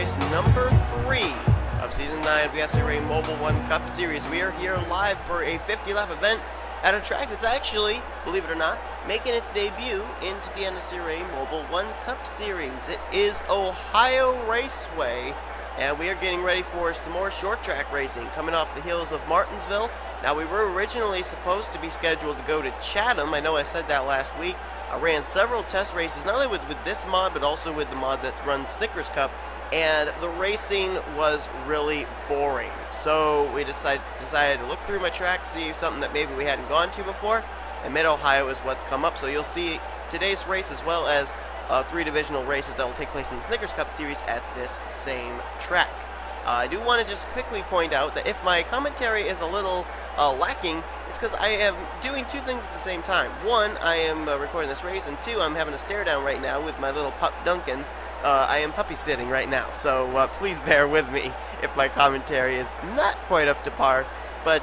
race number 3 of Season 9 of the NNSCRA Mobil1 Cup Series. We are here live for a 50-lap event at a track that's actually, believe it or not, making its debut into the NNSCRA Mobil1 Cup Series. It is Ohio Raceway, and we are getting ready for some more short track racing coming off the heels of Martinsville. Now, we were originally supposed to be scheduled to go to Chatham. I know I said that last week. I ran several test races, not only with this mod, but also with the mod that runs Snickers Cup, and the racing was really boring. So we decided to look through my track, see something that maybe we hadn't gone to before, and Mid-Ohio is what's come up. So you'll see today's race as well as 3 divisional races that will take place in the Snickers Cup Series at this same track. I do want to just quickly point out that if my commentary is a little lacking, it's because I am doing 2 things at the same time. 1, I am recording this race, and 2, I'm having a stare down right now with my little pup Duncan. I am puppy sitting right now, so please bear with me if my commentary is not quite up to par, but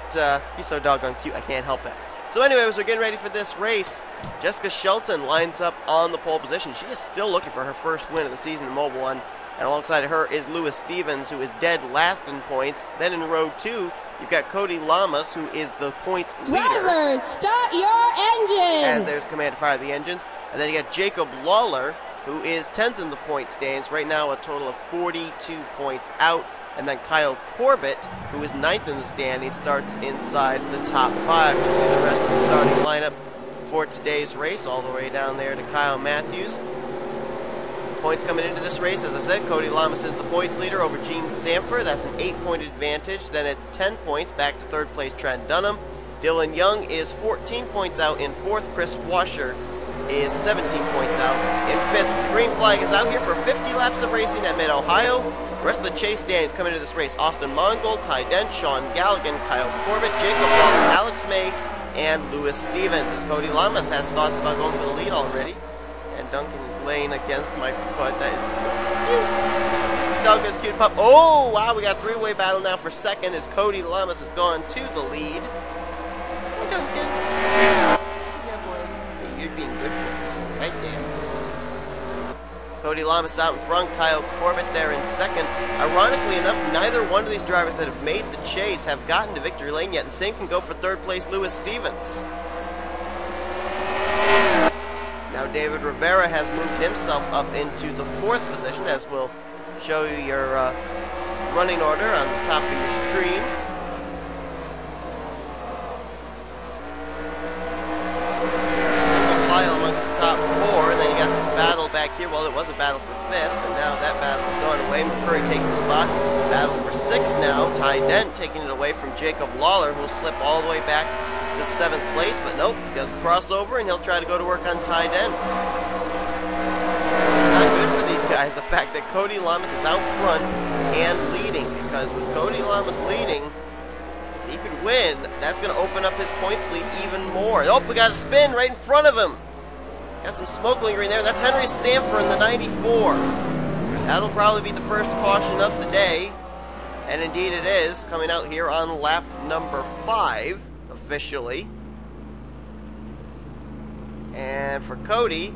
he's so doggone cute I can't help it. So anyways, we're getting ready for this race. Jessica Shelton lines up on the pole position. She is still looking for her first win of the season in Mobil1. And alongside of her is Lewis Stevens, who is dead last in points. Then in row 2, you've got Cody Lamas, who is the points leader. Drivers, start your engines! As there's command to fire the engines. And then you got Jacob Lawler, who is 10th in the point standings. Right now, a total of 42 points out. And then Kyle Corbett, who is 9th in the standings, starts inside the top 5. You see the rest of the starting lineup for today's race, all the way down there to Kyle Matthews. Points coming into this race, as I said, Cody Lamas is the points leader over Gene Sanford. That's an 8-point advantage. Then it's 10 points back to 3rd place Trent Dunham. Dylan Young is 14 points out in 4th. Chris Washer is 17 points out in 5th. The green flag is out here for 50 laps of racing at Mid-Ohio. The rest of the chase standings coming into this race: Austin Mongold, Ty Dent, Sean Galligan, Kyle Corbett, Jacob Lawler, Alex May, and Lewis Stevens. As Cody Lamas has thoughts about going for the lead already. And Duncan is laying against my foot. That is so cute. Duncan's cute pup. Oh, wow, we got 3-way battle now for 2nd as Cody Lamas has gone to the lead. Hey, Duncan. Yeah, boy. You're being good for us. Right there. Cody Lamas out in front. Kyle Corbett there in 2nd. Ironically enough, neither one of these drivers that have made the chase have gotten to victory lane yet. And same can go for 3rd place Lewis Stevens. Now David Rivera has moved himself up into the 4th position, as we'll show you your running order on the top of your screen. Single file amongst the top 4, and then you got this battle back here. Well, it was a battle for 5th, and now that battle is going away. McCurry takes the spot. Battle for 6th now. Ty Dent taking it away from Jacob Lawler, who will slip all the way back to 7th place, but nope, he does the crossover, and he'll try to go to work on Ty Dent. Not good for these guys, the fact that Cody Lamas is out front and leading, because with Cody Lamas leading, if he could win, that's going to open up his points lead even more. Oh, we got a spin right in front of him. Got some smoke lingering there. That's Henry Sanford in the 94. That'll probably be the first caution of the day, and indeed it is, coming out here on lap number 5. Officially. And for Cody,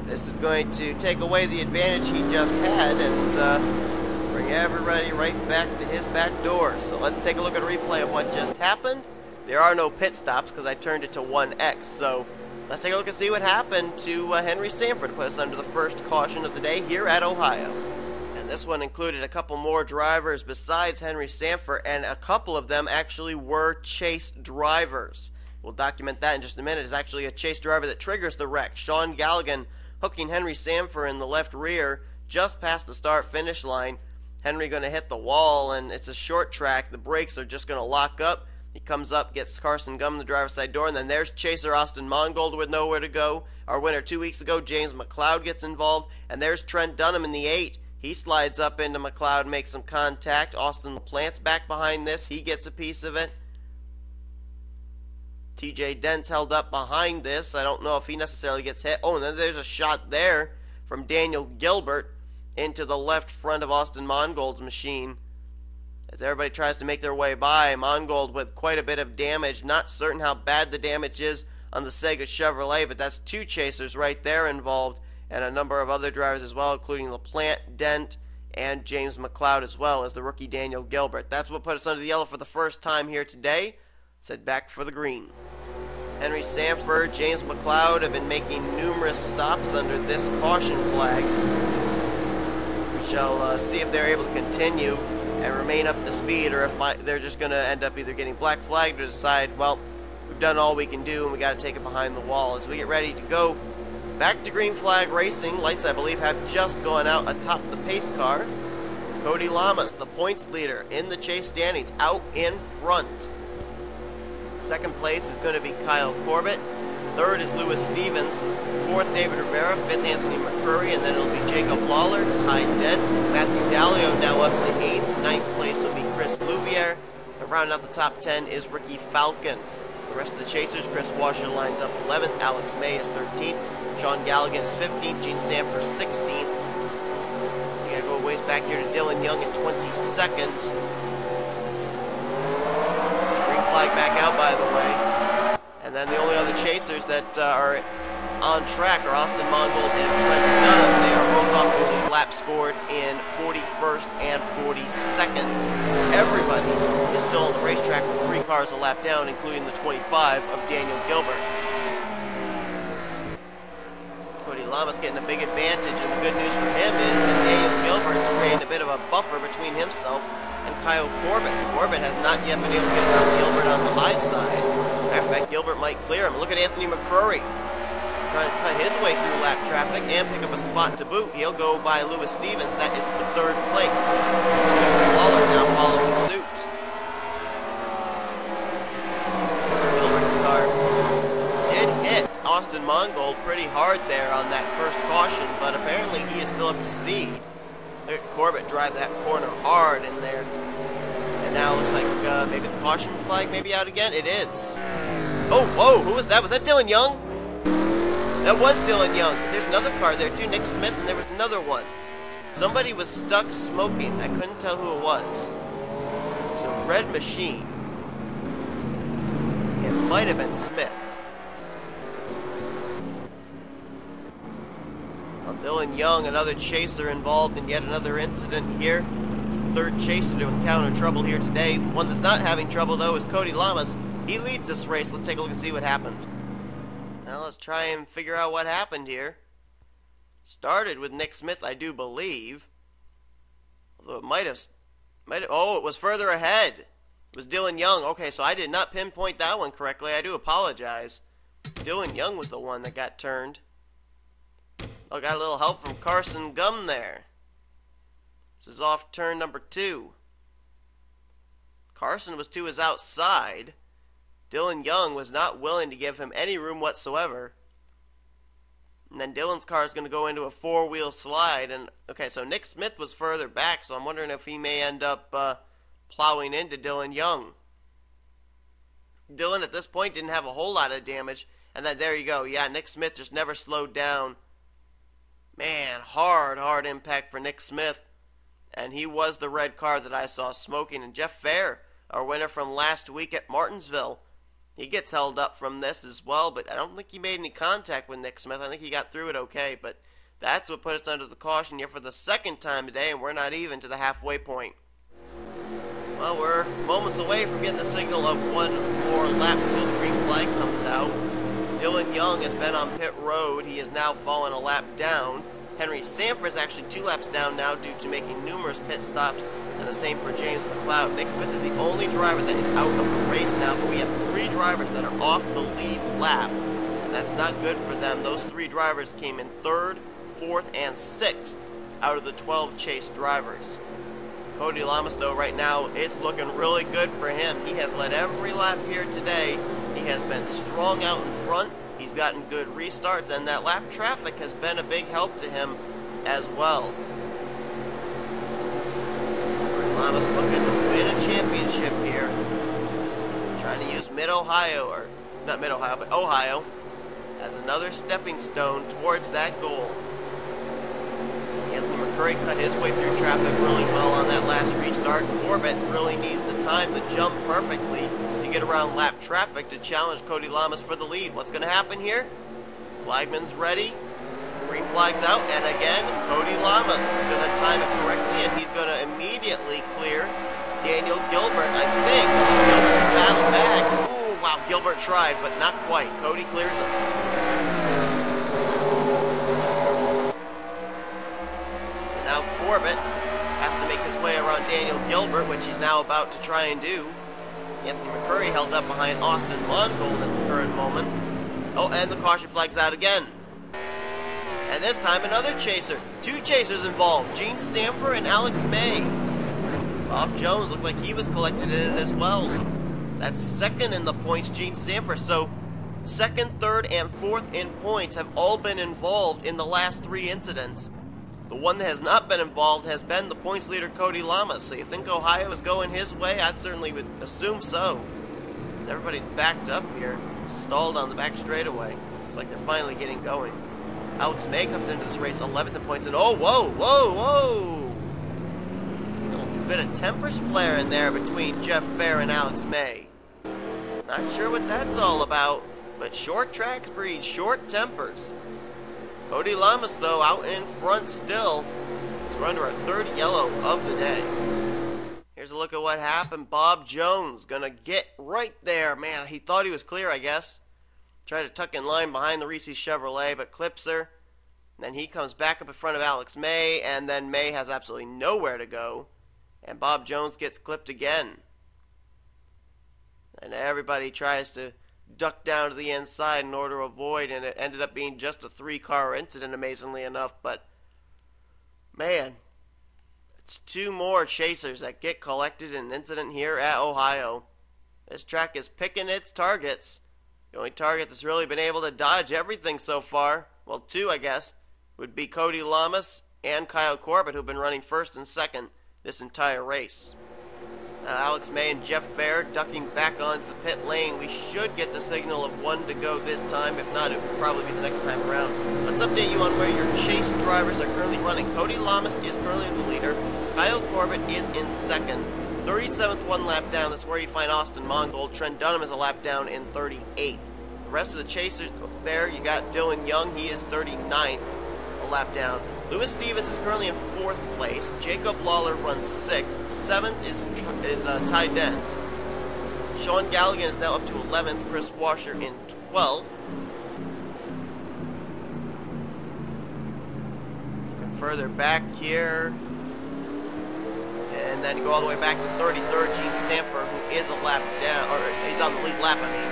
this is going to take away the advantage he just had and bring everybody right back to his back door. So let's take a look at a replay of what just happened. There are no pit stops because I turned it to 1X. So let's take a look and see what happened to Henry Sanford to put us under the first caution of the day here at Ohio. This one included a couple more drivers besides Henry Sanford, and a couple of them actually were chase drivers. We'll document that in just a minute. It's actually a chase driver that triggers the wreck. Sean Galligan hooking Henry Sanford in the left rear just past the start-finish line. Henry going to hit the wall, and it's a short track. The brakes are just going to lock up. He comes up, gets Carson Gum in the driver's side door, and then there's chaser Austin Mongold with nowhere to go. Our winner 2 weeks ago, James McLeod, gets involved, and there's Trent Dunham in the 8. He slides up into McLeod, makes some contact. Austin LaPlante's back behind this. He gets a piece of it. TJ Dent's held up behind this. I don't know if he necessarily gets hit. Oh, and then there's a shot there from Daniel Gilbert into the left front of Austin Mongold's machine. As everybody tries to make their way by, Mongold with quite a bit of damage. Not certain how bad the damage is on the Sega Chevrolet, but that's 2 chasers right there involved. And a number of other drivers as well, including LaPlante, Dent, and James McLeod as well as the rookie Daniel Gilbert. That's what put us under the yellow for the first time here today. Let's head back for the green. Henry Sanford, James McLeod have been making numerous stops under this caution flag. We shall see if they're able to continue and remain up to speed, or if they're just going to end up either getting black flagged or decide, well, we've done all we can do and we got to take it behind the wall. As we get ready to go back to green flag racing, lights I believe have just gone out atop the pace car. Cody Lamas, the points leader in the chase standings, out in front. Second place is going to be Kyle Corbett. Third is Lewis Stevens. Fourth, David Rivera. Fifth, Anthony McCurry. And then it'll be Jacob Lawler, Ty Dent. Matthew Dallio now up to 8th. Ninth place will be Chris Louviere. And rounding out the top 10 is Ricky Falcon. The rest of the chasers, Chris Washer lines up 11th. Alex May is 13th. Sean Galligan is 15th. Gene Sanford 16th. We gotta go a ways back here to Dylan Young at 22nd. Flag back out, by the way. And then the only other chasers that are on track are Austin Mongold and Trent Dunham. They are both off the lead lap scored in 41st and 42nd. So everybody is still on the racetrack with 3 cars a lap down, including the 25 of Daniel Gilbert. Cody Lamas getting a big advantage, and the good news for him is that Daniel Gilbert's creating a bit of a buffer between himself and Kyle Corbett. Corbett has not yet been able to get around Gilbert on the high side. Matter of fact, Gilbert might clear him. Look at Anthony McCurry trying to cut his way through lap traffic and pick up a spot to boot. He'll go by Lewis Stevens. That is for 3rd place. Lawler now following suit. Gilbert's car did hit Austin Mongold pretty hard there on that first caution, but apparently he is still up to speed. Look at Corbett drive that corner hard in there. And now it looks like maybe the caution flag may be out again. It is. Oh, whoa, who was that? Was that Dylan Young? That was Dylan Young. There's another car there too, Nick Smith, and there was another one. Somebody was stuck smoking. I couldn't tell who it was. It was a red machine. It might have been Smith. Dylan Young, another chaser involved in yet another incident here. His 3rd chaser to encounter trouble here today. The one that's not having trouble, though, is Cody Lamas. He leads this race. Let's take a look and see what happened. Now let's try and figure out what happened here. Started with Nick Smith, I do believe. Although it might have... Oh, it was further ahead. It was Dylan Young. Okay, so I did not pinpoint that one correctly. I do apologize. Dylan Young was the one that got turned. Oh, got a little help from Carson Gum there. This is off turn number 2. Carson was to his outside. Dylan Young was not willing to give him any room whatsoever. And then Dylan's car is going to go into a 4-wheel slide. And okay, so Nick Smith was further back, so I'm wondering if he may end up plowing into Dylan Young. Dylan at this point didn't have a whole lot of damage. And then there you go. Yeah, Nick Smith just never slowed down. Man, hard impact for Nick Smith. And he was the red car that I saw smoking. And Jeff Fair, our winner from last week at Martinsville, he gets held up from this as well. But I don't think he made any contact with Nick Smith. I think he got through it okay. But that's what put us under the caution here for the 2nd time today. And we're not even to the halfway point. Well, we're moments away from getting the signal of one more lap until the green flag comes out. Dylan Young has been on pit road. He is now fallen a lap down. Henry Sanford is actually 2 laps down now due to making numerous pit stops, and the same for James McLeod. Nick Smith is the only driver that is out of the race now, but we have 3 drivers that are off the lead lap, and that's not good for them. Those 3 drivers came in 3rd, 4th, and 6th out of the 12 chase drivers. Cody Lamas, though, right now, it's looking really good for him. He has led every lap here today. He has been strong out in front. He's gotten good restarts, and that lap traffic has been a big help to him as well. Lamas looking to win a championship here. Trying to use Mid-Ohio, or not Mid-Ohio, but Ohio, as another stepping stone towards that goal. Anthony McCurry cut his way through traffic really well on that last restart. Corbett really needs to time the jump perfectly to get around lap traffic to challenge Cody Lamas for the lead. What's going to happen here? Flagman's ready. Green flag's out, and again, Cody Lamas is going to time it correctly, and he's going to immediately clear Daniel Gilbert, I think. Gilbert battle back. Ooh, wow, Gilbert tried, but not quite. Cody clears him. So now Corbett has to make his way around Daniel Gilbert, which he's now about to try and do. Anthony McCurry held up behind Austin Mongold at the current moment. Oh, and the caution flag's out again. And this time another chaser. Two chasers involved, Gene Sanford and Alex May. Bob Jones looked like he was collected in it as well. That's second in the points, Gene Sanford. So second, third, and fourth in points have all been involved in the last three incidents. The one that has not been involved has been the points leader, Cody Lamas. So you think Ohio is going his way? I certainly would assume so. Everybody backed up here, stalled on the back straightaway. Looks like they're finally getting going. Alex May comes into this race 11th in points, and oh, whoa, whoa, whoa! A little bit of tempers flaring there between Jeff Fair and Alex May. Not sure what that's all about, but short tracks breed short tempers. Cody Lamas, though, out in front still. So we're under our third yellow of the day. Here's a look at what happened. Bob Jones gonna get right there. Man, he thought he was clear, I guess. Tried to tuck in line behind the Reese Chevrolet, but clips her. Then he comes back up in front of Alex May, and then May has absolutely nowhere to go. And Bob Jones gets clipped again. And everybody tries to duck down to the inside in order to avoid, and it ended up being just a three-car incident, amazingly enough. But, man, it's two more chasers that get collected in an incident here at Ohio. This track is picking its targets. The only target that's really been able to dodge everything so far, well, two, I guess, would be Cody Lamas and Kyle Corbett, who've been running first and second this entire race. Alex May and Jeff Fair ducking back onto the pit lane. We should get the signal of one to go this time. If not, it will probably be the next time around. Let's update you on where your chase drivers are currently running. Cody Lamas is currently the leader. Kyle Corbett is in second. 37th, one lap down. That's where you find Austin Mongold. Trent Dunham is a lap down in 38th. The rest of the chasers there, you got Dylan Young. He is 39th, a lap down. Lewis Stevens is currently in 4th place. Jacob Lawler runs 6th. 7th is Ty Dent. Sean Galligan is now up to 11th. Chris Washer in 12th. Looking further back here. And then you go all the way back to 33rd, Gene Sanford, who is a lap down, or he's on the lead lap, I mean.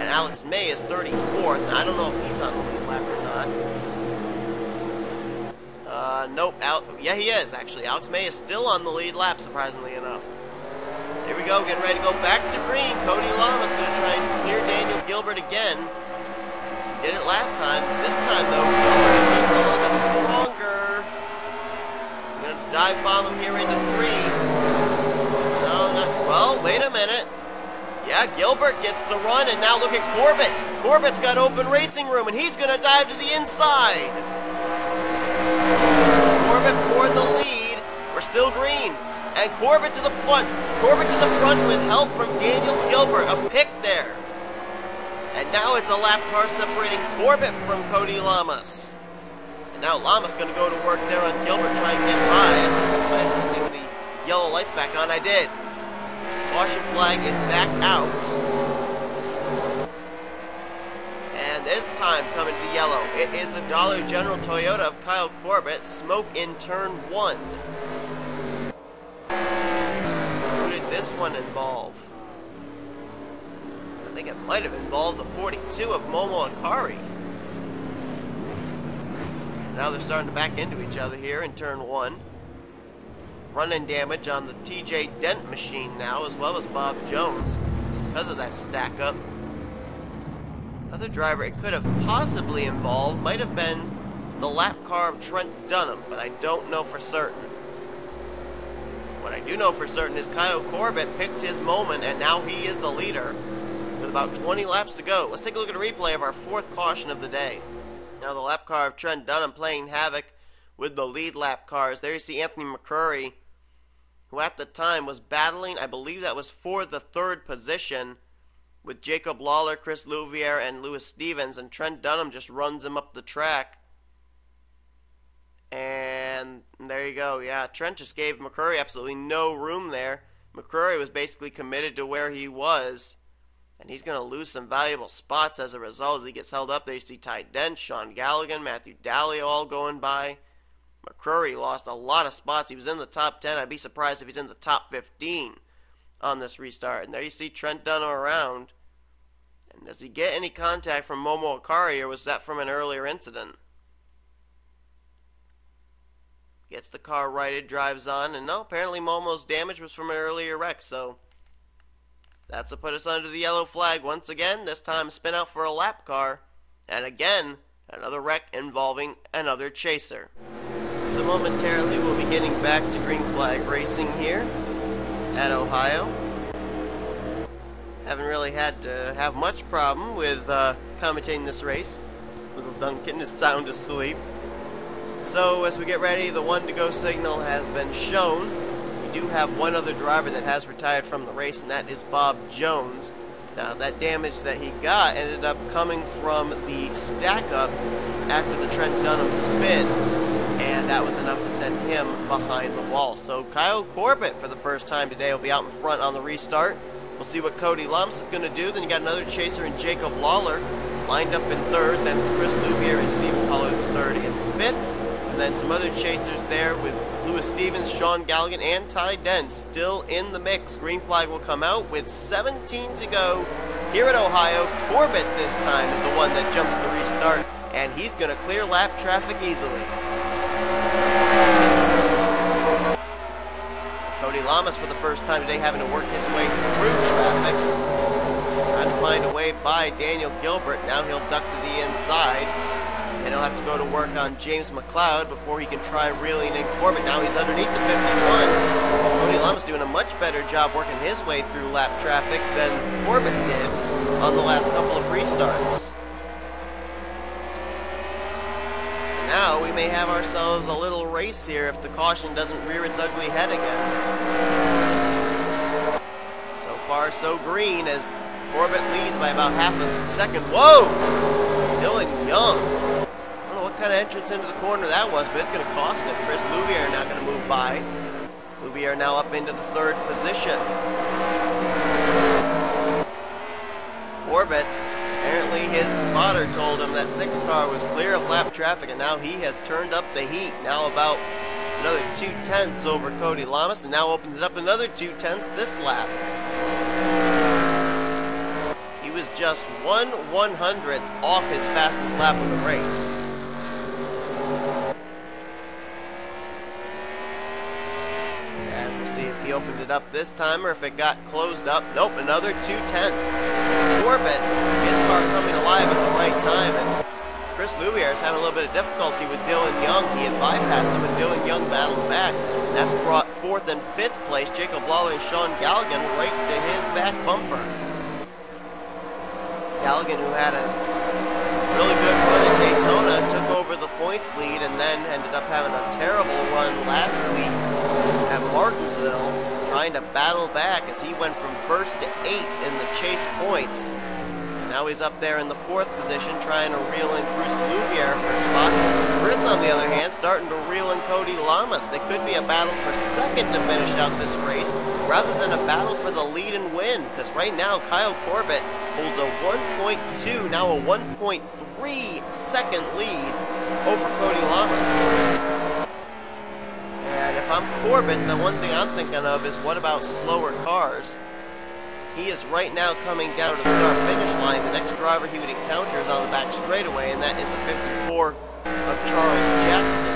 And Alex May is 34th. I don't know if he's on the lead lap or not. Nope. Yeah, he is, actually. Alex May is still on the lead lap, surprisingly enough. So here we go, getting ready to go back to green. Cody Lamas going to try and clear Daniel Gilbert again. Did it last time. This time, though, Gilbert is a little bit stronger. I'm going to dive bomb him here into 3. No, not... Well, wait a minute. Yeah, Gilbert gets the run, and now look at Corbett. Corbett's got open racing room, and he's going to dive to the inside. Corbett for the lead. We're still green. And Corbett to the front. Corbett to the front with help from Daniel Gilbert. A pick there. And now it's a lap car separating Corbett from Cody Lamas. And now Lamas going to go to work there on Gilbert, trying to get by. I didn't see the yellow lights back on. I did. Caution flag is back out. And this time coming to the yellow. It is the Dollar General Toyota of Kyle Corbett. Smoke in turn 1. Who did this one involve? I think it might have involved the 42 of Momo Akari. Now they're starting to back into each other here in turn 1. Front-end damage on the TJ Dent machine now, as well as Bob Jones, because of that stack-up. Another driver it could have possibly involved might have been the lap car of Trent Dunham, but I don't know for certain. What I do know for certain is Kyle Corbett picked his moment, and now he is the leader with about 20 laps to go. Let's take a look at a replay of our 4th caution of the day. Now the lap car of Trent Dunham playing havoc with the lead lap cars. There you see Anthony McCurry, who at the time was battling, I believe that was for the 3rd position, with Jacob Lawler, Chris Louvier, and Lewis Stevens, and Trent Dunham just runs him up the track And there you go. Yeah, Trent just gave McCrory absolutely no room there. McCrory was basically committed to where he was. And he's going to lose some valuable spots as a result as he gets held up there. You see Ty Dent, Sean Galligan, Matthew Dallio all going by. McCrory lost a lot of spots. He was in the top 10. I'd be surprised if he's in the top 15 on this restart. And there you see Trent Dunham around. And does he get any contact from Momo Akari, or was that from an earlier incident? Gets the car righted, drives on, and no, apparently Momo's damage was from an earlier wreck, so that's to put us under the yellow flag once again. This time spin out for a lap car, and again, another wreck involving another chaser. So momentarily we'll be getting back to green flag racing here at Ohio. Haven't really had to have much problem with commentating this race. Little Duncan is sound asleep. So as we get ready, the 1 to go signal has been shown. We do have one other driver that has retired from the race, and that is Bob Jones. Now that damage that he got ended up coming from the stack up after the Trent Dunham spin, and that was enough to send him behind the wall. So Kyle Corbett for the first time today will be out in front on the restart. We'll see what Cody Lamas is going to do. Then you got another chaser in Jacob Lawler lined up in third. Then it's Chris Louvier and Stephen Pollard in 30 and fifth. And then some other chasers there with Lewis Stevens, Sean Galligan, and Ty Dent still in the mix. Green flag will come out with 17 to go here at Ohio. Corbett this time is the one that jumps the restart, and he's going to clear lap traffic easily. Cody Lamas for the first time today having to work his way through traffic. Trying to find a way by Daniel Gilbert. Now he'll duck to the inside. And he'll have to go to work on James McLeod before he can try reeling in Corbett. Now he's underneath the 51. Cody Lamas doing a much better job working his way through lap traffic than Corbett did on the last couple of restarts. Now we may have ourselves a little race here if the caution doesn't rear its ugly head again. So far so green as Corbett leads by about half a second. Whoa! Dylan Young. I don't know what kind of entrance into the corner that was, but it's going to cost him. Chris Louvier now going to move by. Louvier now up into the third position. Corbett, apparently his spotter told him that 6 car was clear of lap traffic, and now he has turned up the heat. Now about another 2/10 over Cody Lamas, and now opens it up another 2/10 this lap. He was just 1/100th off his fastest lap of the race. And we'll see if he opened it up this time or if it got closed up. Nope, another 2/10. Corbett, his car coming alive at the right time, and Chris Louvier is having a little bit of difficulty with Dylan Young. He had bypassed him, and Dylan Young battled back. And that's brought 4th and 5th place Jacob Lawler and Sean Galligan right to his back bumper. Galligan, who had a really good run at Daytona, took over the points lead and then ended up having a terrible run last week at Martinsville, trying to battle back as he went from 1st to 8th in the chase points. Now he's up there in the 4th position trying to reel in Chris Louvier for a spot. Fritz, on the other hand, starting to reel in Cody Lamas. They could be a battle for 2nd to finish out this race rather than a battle for the lead and win, because right now Kyle Corbett holds a 1.2, now a 1.3 second lead over Cody Lamas. And if I'm Corbett, the one thing I'm thinking of is what about slower cars? He is right now coming down to the start-finish line. The next driver he would encounter is on the back straightaway, and that is the 54 of Charles Jackson.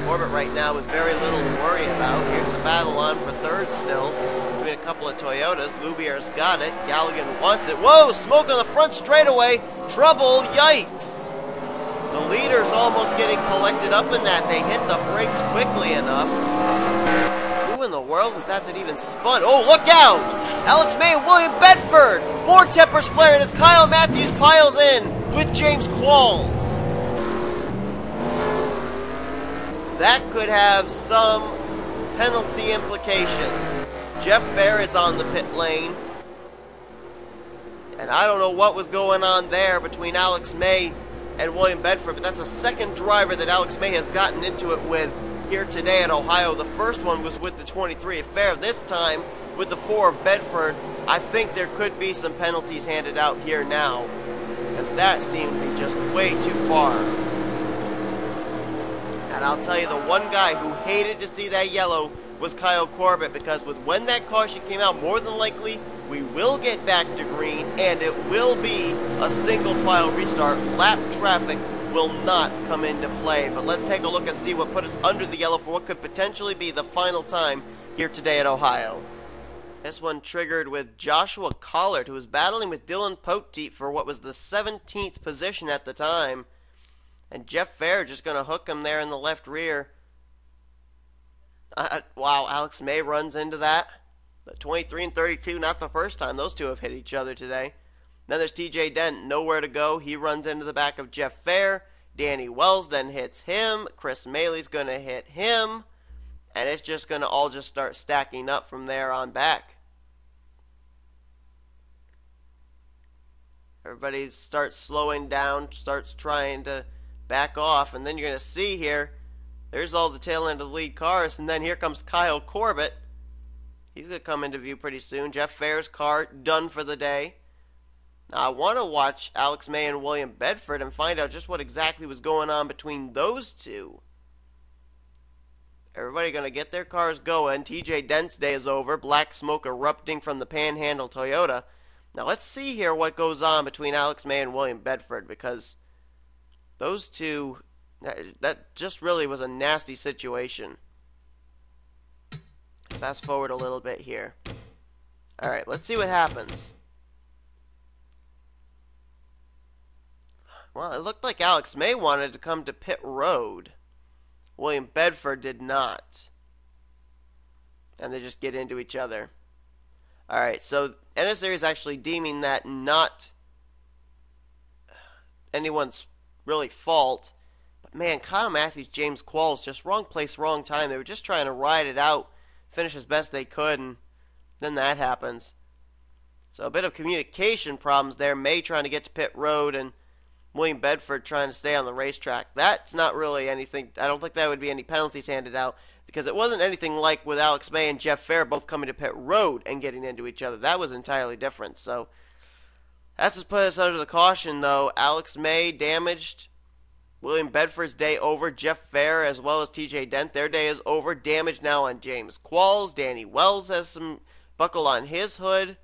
Corbett right now with very little to worry about. Here's the battle on for 3rd still between a couple of Toyotas. Louvier's got it. Galligan wants it. Whoa! Smoke on the front straightaway. Trouble! Yikes! The leader's almost getting collected up in that. They hit the brakes quickly enough. Who in the world was that even spun? Oh, look out! Alex May and William Bedford! More tempers flaring as Kyle Matthews piles in with James Qualls. That could have some penalty implications. Jeff Fair is on the pit lane. And I don't know what was going on there between Alex May and William Bedford, but that's the second driver that Alex May has gotten into it with here today at Ohio. The first one was with the 23 of Fair. This time, with the 4 of Bedford, I think there could be some penalties handed out here now, as that seemed to be just way too far. And I'll tell you, the one guy who hated to see that yellow was Kyle Corbett, because when that caution came out, more than likely, we will get back to green, and it will be a single file restart. Lap traffic will not come into play. But let's take a look and see what put us under the yellow for what could potentially be the final time here today at Ohio. This one triggered with Joshua Collard, who was battling with Dylan Poteet for what was the 17th position at the time. And Jeff Fair just going to hook him there in the left rear. Wow, Alex May runs into that. The 23 and 32, not the first time those two have hit each other today. Then there's TJ Dent, nowhere to go. He runs into the back of Jeff Fair. Danny Wells then hits him. Chris Maley's going to hit him. And it's just going to all just start stacking up from there on back. Everybody starts slowing down, starts trying to back off. And then you're going to see here, there's all the tail end of the lead cars. And then here comes Kyle Corbett. He's going to come into view pretty soon. Jeff Fair's car done for the day. Now, I want to watch Alex May and William Bedford and find out just what exactly was going on between those two. Everybody going to get their cars going. TJ Dent's day is over. Black smoke erupting from the Panhandle Toyota. Now, let's see here what goes on between Alex May and William Bedford, because those two, that just really was a nasty situation. Fast forward a little bit here. Alright, let's see what happens. Well, it looked like Alex May wanted to come to pit road. William Bedford did not. And they just get into each other. Alright, so NNSCRA is actually deeming that not anyone's really fault. But man, Kyle Matthews, James Qualls, just wrong place, wrong time. They were just trying to ride it out, finish as best they could, and then that happens. So a bit of communication problems there. May trying to get to pit road and William Bedford trying to stay on the racetrack. That's not really anything. I don't think that would be any penalties handed out, because it wasn't anything like with Alex May and Jeff Fair both coming to pit road and getting into each other. That was entirely different. So that's what put us under the caution, though. Alex May damaged. William Bedford's day over. Jeff Fair as well as TJ Dent, their day is over. Damage now on James Qualls. Danny Wells has some buckle on his hood.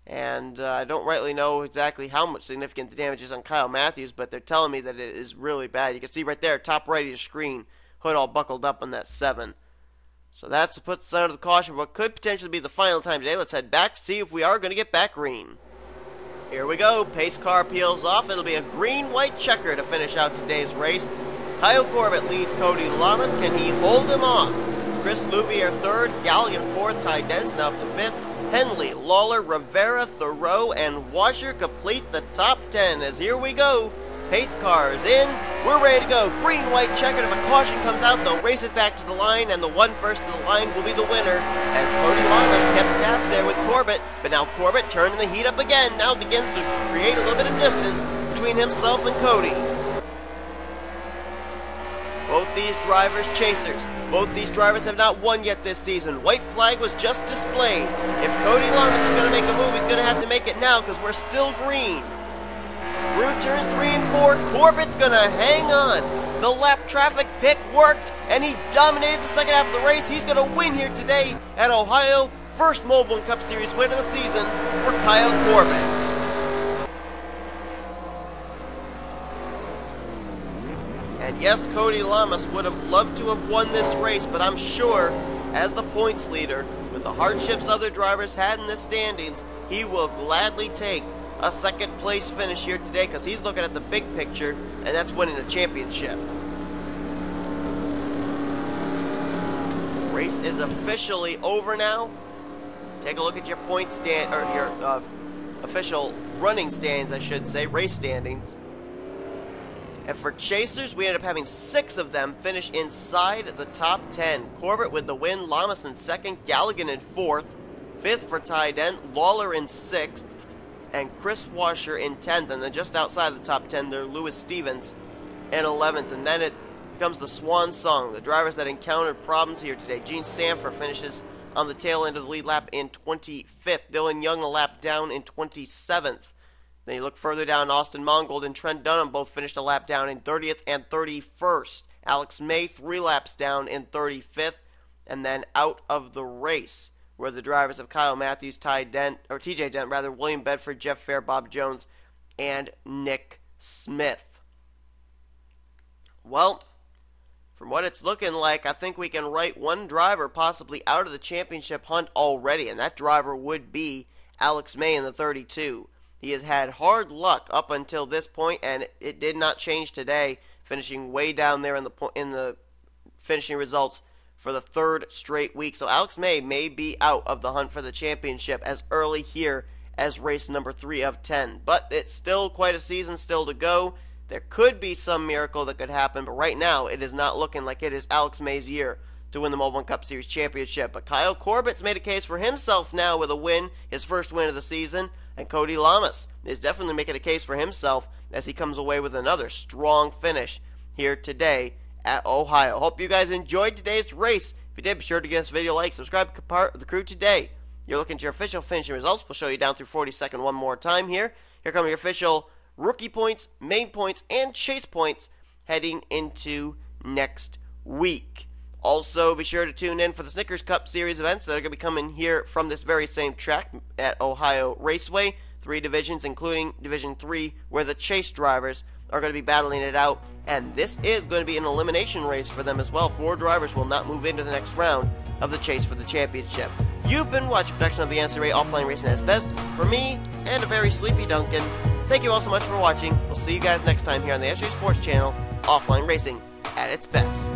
And I don't rightly know exactly how much significant the damage is on Kyle Matthews, but they're telling me that it is really bad. You can see right there, top right of your screen, hood all buckled up on that 7. So that's what puts us under the caution for what could potentially be the final time today. Let's head back to see if we are going to get back green. Here we go. Pace car peels off. It'll be a green-white checker to finish out today's race. Kyle Corbett leads Cody Lamas. Can he hold him off? Chris Louvier third, Galligan fourth, Ty Denson up to fifth. Henley, Lawler, Rivera, Thoreau, and Washer complete the top 10 as here we go. Pace cars in. We're ready to go. Green-white checker. If a caution comes out, they'll race it back to the line, and the one first to the line will be the winner, as Cody Lamas kept tabs there with Corbett. But now Corbett turning the heat up again. Now begins to create a little bit of distance between himself and Cody. Both these drivers chasers. Both these drivers have not won yet this season. White flag was just displayed. If Cody Lamas is going to make a move, he's going to have to make it now because we're still green. Through turns 3 and 4, Corbett's going to hang on. The lap traffic pick worked, and he dominated the second half of the race. He's going to win here today at Ohio. First Mobil1 Cup Series win of the season for Kyle Corbett. And yes, Cody Lamas would have loved to have won this race, but I'm sure, as the points leader, with the hardships other drivers had in the standings, he will gladly take a second place finish here today because he's looking at the big picture, and that's winning a championship. Race is officially over now. Take a look at your point stand, or your official running standings, I should say, race standings. And for chasers, we ended up having 6 of them finish inside the top 10. Corbett with the win, Lamas in second, Galligan in fourth, fifth for Ty Dent, Lawler in sixth, and Chris Washer in 10th. And then just outside the top 10 there, Lewis Stevens in 11th. And then it becomes the swan song. The drivers that encountered problems here today. Gene Sanford finishes on the tail end of the lead lap in 25th. Dylan Young a lap down in 27th. Then you look further down, Austin Mongold and Trent Dunham both finished a lap down in 30th and 31st. Alex May 3 laps down in 35th. And then out of the race were the drivers of Kyle Matthews, TJ Dent, William Bedford, Jeff Fair, Bob Jones, and Nick Smith. Well, from what it's looking like, I think we can write one driver possibly out of the championship hunt already, and that driver would be Alex May in the 32. He has had hard luck up until this point, and it did not change today, finishing way down there in the finishing results for the third straight week. So Alex may be out of the hunt for the championship as early here as race number 3 of 10. But it's still quite a season still to go. There could be some miracle that could happen, but right now it is not looking like it is Alex May's year to win the Mobil1 Cup Series championship. But Kyle Corbett's made a case for himself now with a win, his first win of the season, and Cody Lamas is definitely making a case for himself as he comes away with another strong finish here today at Ohio. Hope you guys enjoyed today's race. If you did, be sure to give this video a like, subscribe, become part of the crew today. You're looking at your official finishing results. We'll show you down through 42nd one more time here. Here come your official rookie points, main points, and chase points heading into next week. Also, be sure to tune in for the Snickers Cup Series events that are going to be coming here from this very same track at Ohio Raceway. 3 divisions, including Division 3, where the chase drivers are going to be battling it out. And this is going to be an elimination race for them as well. 4 drivers will not move into the next round of the chase for the championship. You've been watching a production of the NNSCRA Offline Racing as Best. For me, and a very sleepy Duncan, thank you all so much for watching. We'll see you guys next time here on the NNSCRA Sports Channel, Offline Racing at its best.